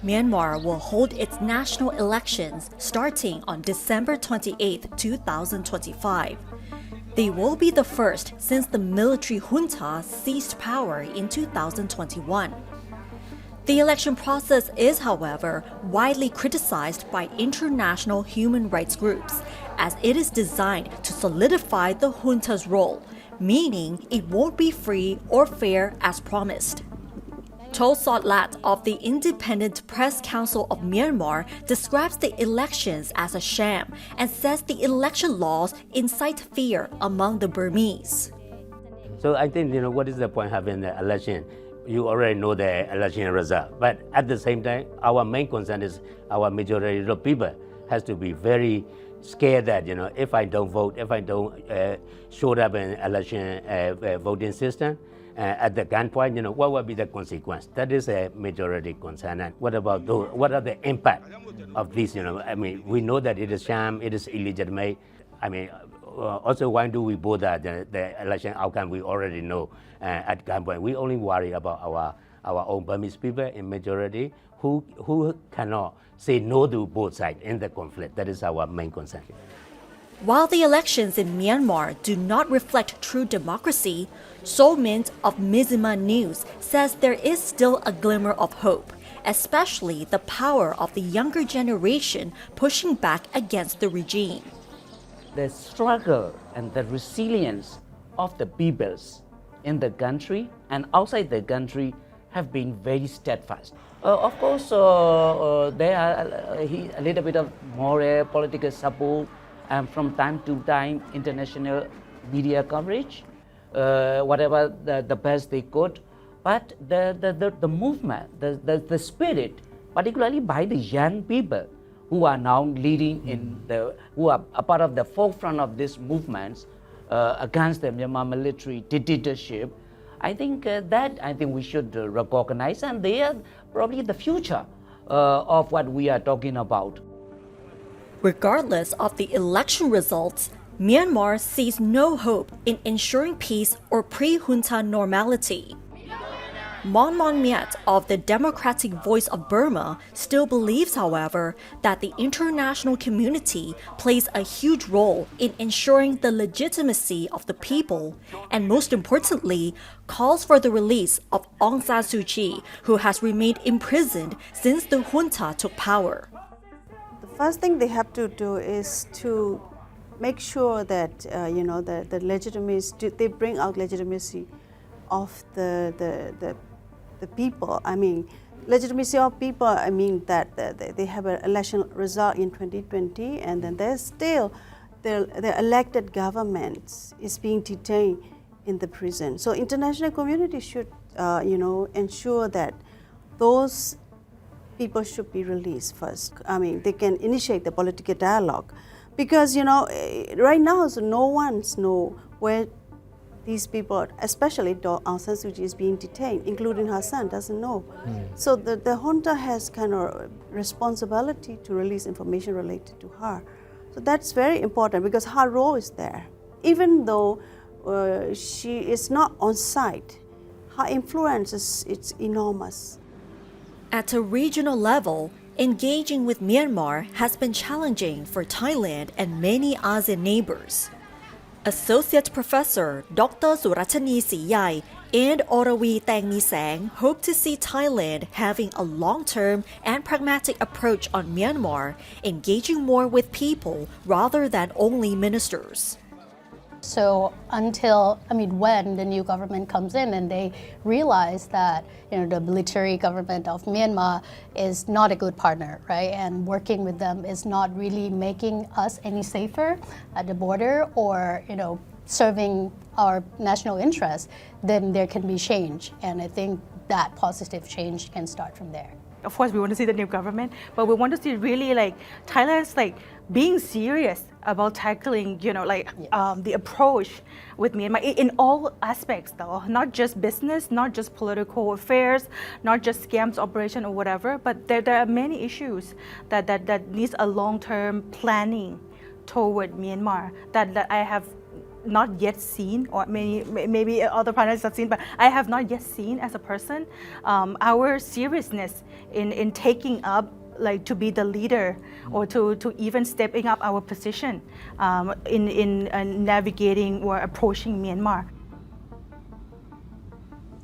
Myanmar will hold its national elections starting on December 28, 2025. They will be the first since the military junta seized power in 2021. The election process is, however, widely criticized by international human rights groups, as it is designed to solidify the junta's role, meaning it won't be free or fair as promised. To Sotlat of the Independent Press Council of Myanmar describes the elections as a sham and says the election laws incite fear among the Burmese. So I think, what is the point having the election? You already know the election result. But at the same time, our main concern is our majority of people has to be very scared that, if I don't vote, if I don't show up in election voting system, at the gunpoint, what will be the consequence? That is a majority concern. And what about those? What are the impact of this? We know that it is sham, it is illegitimate. Also, why do we bother the election outcome? We already know at gunpoint. We only worry about our own Burmese people in majority who cannot say no to both sides in the conflict. That is our main concern. While the elections in Myanmar do not reflect true democracy, So Mint of Mizima News says there is still a glimmer of hope, especially the power of the younger generation pushing back against the regime. The struggle and the resilience of the peoples in the country and outside the country have been very steadfast. Of course, there are a little bit of moral political support and from time to time international media coverage, whatever the best they could. But the movement, the spirit, particularly by the young people who are now leading who are a part of the forefront of these movements against the Myanmar military dictatorship, I think we should recognize, and they are probably the future of what we are talking about. Regardless of the election results, Myanmar sees no hope in ensuring peace or pre-junta normality. Mon Myat of the Democratic Voice of Burma still believes, however, that the international community plays a huge role in ensuring the legitimacy of the people, and most importantly, calls for the release of Aung San Suu Kyi, who has remained imprisoned since the junta took power. The first thing they have to do is to make sure that the legitimacy, they bring out legitimacy of the people. Legitimacy of people, that they have an election result in 2020, and then there's still the elected government is being detained in the prison. So international community should, ensure that those people should be released first. They can initiate the political dialogue, because right now, so no one knows where these people, especially Aung San Suu Kyi, is being detained, including her son, doesn't know. So the junta has kind of responsibility to release information related to her. So that's very important because her role is there. Even though she is not on site, her influence it's enormous. At a regional level, engaging with Myanmar has been challenging for Thailand and many ASEAN neighbors. Associate Professor Dr. Suratani Siyai and Orawi Tangmi Sang hope to see Thailand having a long-term and pragmatic approach on Myanmar, engaging more with people rather than only ministers. So when the new government comes in and they realize that the military government of Myanmar is not a good partner, right? And working with them is not really making us any safer at the border or serving our national interests, then there can be change. And I think that positive change can start from there. Of course, we want to see the new government, but we want to see really Thailand's being serious about tackling, the approach with Myanmar in all aspects, though, not just business, not just political affairs, not just scams operation or whatever, but there are many issues that needs a long-term planning toward Myanmar that I have not yet seen, or maybe other partners have seen, but I have not yet seen as a person, our seriousness in taking up, like, to be the leader, or to even stepping up our position in navigating or approaching Myanmar.